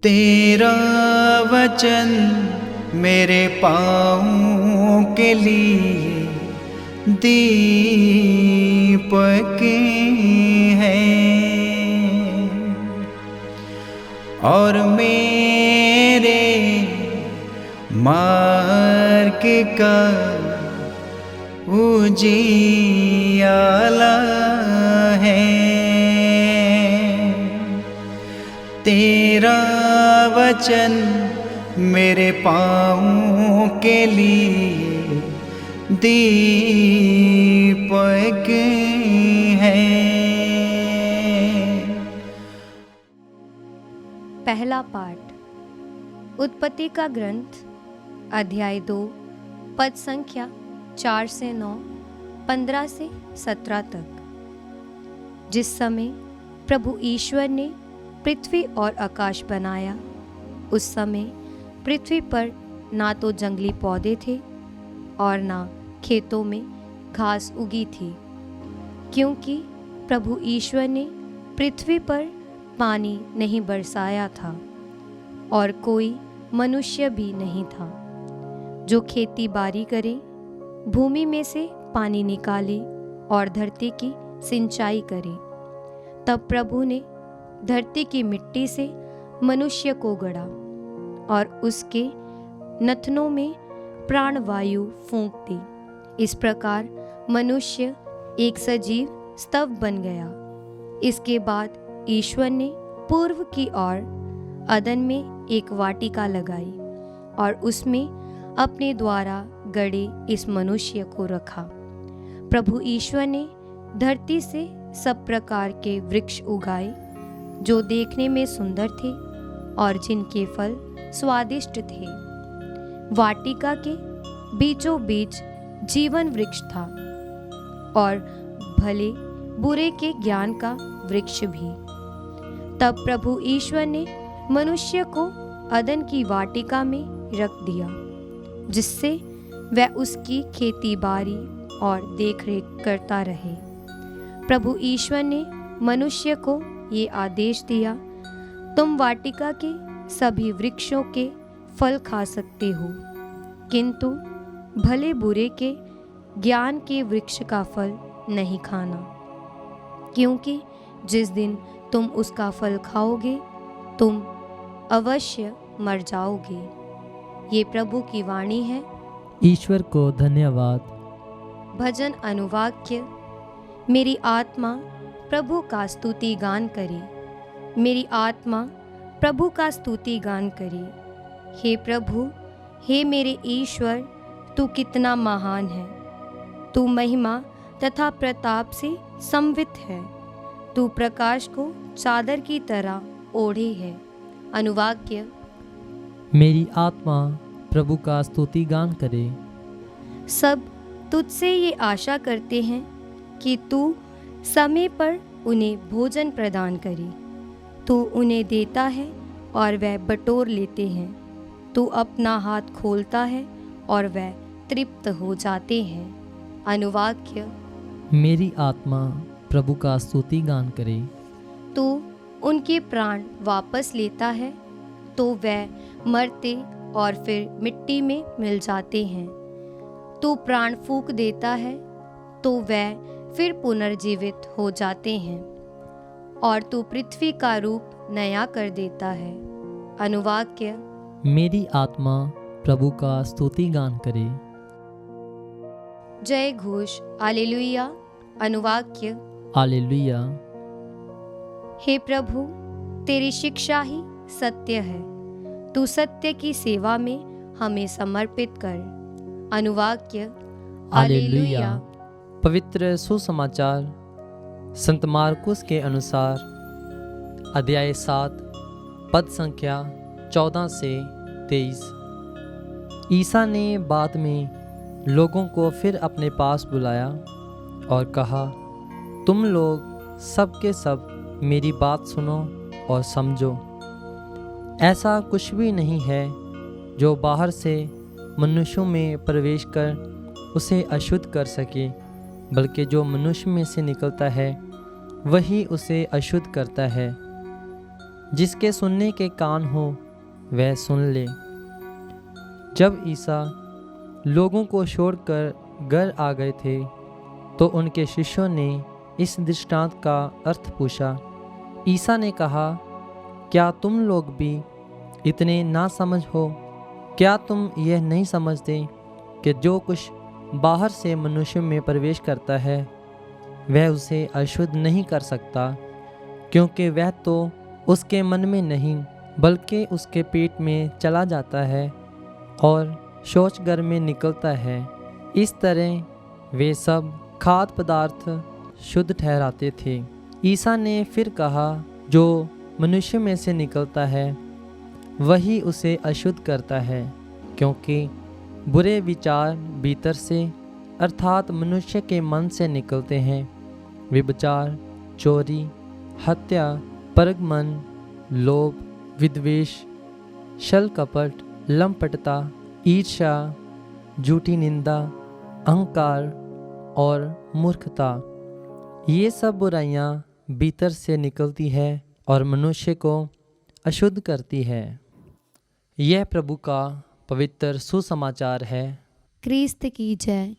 तेरा वचन मेरे पाँवों के लिए दीपक है और मेरे मार्ग का उजियाला है। तेरा वचन मेरे पाँवों के लिए दीपक है। पहला पाठ उत्पत्ति का ग्रंथ अध्याय 2 पद संख्या 4 से 9, 15 से 17 तक। जिस समय प्रभु ईश्वर ने पृथ्वी और आकाश बनाया, उस समय पृथ्वी पर ना तो जंगली पौधे थे और ना खेतों में घास उगी थी, क्योंकि प्रभु ईश्वर ने पृथ्वी पर पानी नहीं बरसाया था और कोई मनुष्य भी नहीं था जो खेती बाड़ी करे, भूमि में से पानी निकाले और धरती की सिंचाई करे। तब प्रभु ने धरती की मिट्टी से मनुष्य को गढ़ा और उसके नथनों में प्राणवायु फूंक दी। इस प्रकार मनुष्य एक सजीव स्तव बन गया। इसके बाद ईश्वर ने पूर्व की ओर अदन में एक वाटिका लगाई और उसमें अपने द्वारा गढ़े इस मनुष्य को रखा। प्रभु ईश्वर ने धरती से सब प्रकार के वृक्ष उगाए जो देखने में सुंदर थे और जिनके फल स्वादिष्ट थे। वाटिका के बीचों बीच जीवन वृक्ष था और भले बुरे के ज्ञान का वृक्ष भी। तब प्रभु ईश्वर ने मनुष्य को अदन की वाटिका में रख दिया, जिससे वह उसकी खेती बाड़ी और देखरेख करता रहे। प्रभु ईश्वर ने मनुष्य को ये आदेश दिया, तुम वाटिका के सभी वृक्षों के फल खा सकते हो, किंतु भले बुरे के ज्ञान के वृक्ष का फल नहीं खाना, क्योंकि जिस दिन तुम उसका फल खाओगे तुम अवश्य मर जाओगे। ये प्रभु की वाणी है। ईश्वर को धन्यवाद। भजन अनुवाक्य। मेरी आत्मा प्रभु का स्तुति गान करे, मेरी आत्मा प्रभु का स्तुति गान करे। हे प्रभु, हे मेरे ईश्वर, तू कितना महान है। तू महिमा तथा प्रताप से संवित है। तू प्रकाश को चादर की तरह ओढ़े है। अनुवाक्य। मेरी आत्मा प्रभु का स्तुति गान करे। सब तुझसे ये आशा करते हैं कि तू समय पर उन्हें भोजन प्रदान करे। तू उन्हें देता है और वह बटोर लेते हैं। तू अपना हाथ खोलता है और वह तृप्त हो जाते हैं। अनुवाक्य। मेरी आत्मा प्रभु का स्तुति गान करे। तू उनके प्राण वापस लेता है तो वह मरते और फिर मिट्टी में मिल जाते हैं। तू प्राण फूंक देता है तो वह फिर पुनर्जीवित हो जाते हैं और तू पृथ्वी का रूप नया कर देता है। अनुवाक्य। मेरी आत्मा प्रभु का स्तुति गान करे। जय घोष हालेलुया। अनुवाक्य। हालेलुया। हे प्रभु, तेरी शिक्षा ही सत्य है। तू सत्य की सेवा में हमें समर्पित कर। अनुवाक्य। हालेलुया। पवित्र सुसमाचार संत मार्कुस के अनुसार अध्याय 7 पद संख्या 14 से 23। ईसा ने बाद में लोगों को फिर अपने पास बुलाया और कहा, तुम लोग सब के सब मेरी बात सुनो और समझो। ऐसा कुछ भी नहीं है जो बाहर से मनुष्यों में प्रवेश कर उसे अशुद्ध कर सके, बल्कि जो मनुष्य में से निकलता है वही उसे अशुद्ध करता है। जिसके सुनने के कान हो वह सुन ले। जब ईसा लोगों को छोड़कर घर आ गए थे तो उनके शिष्यों ने इस दृष्टांत का अर्थ पूछा। ईसा ने कहा, क्या तुम लोग भी इतने नासमझ हो? क्या तुम यह नहीं समझते कि जो कुछ बाहर से मनुष्य में प्रवेश करता है वह उसे अशुद्ध नहीं कर सकता, क्योंकि वह तो उसके मन में नहीं बल्कि उसके पेट में चला जाता है और शौचघर में निकलता है। इस तरह वे सब खाद्य पदार्थ शुद्ध ठहराते थे। ईसा ने फिर कहा, जो मनुष्य में से निकलता है वही उसे अशुद्ध करता है, क्योंकि बुरे विचार भीतर से अर्थात मनुष्य के मन से निकलते हैं। व्यभिचार, चोरी, हत्या, परगमन, लोभ, विद्वेष, छल कपट, लंपटता, ईर्ष्या, झूठी निंदा, अहंकार और मूर्खता, ये सब बुराइयां भीतर से निकलती है और मनुष्य को अशुद्ध करती है। यह प्रभु का पवित्र सुसमाचार है। क्रिस्त की जय।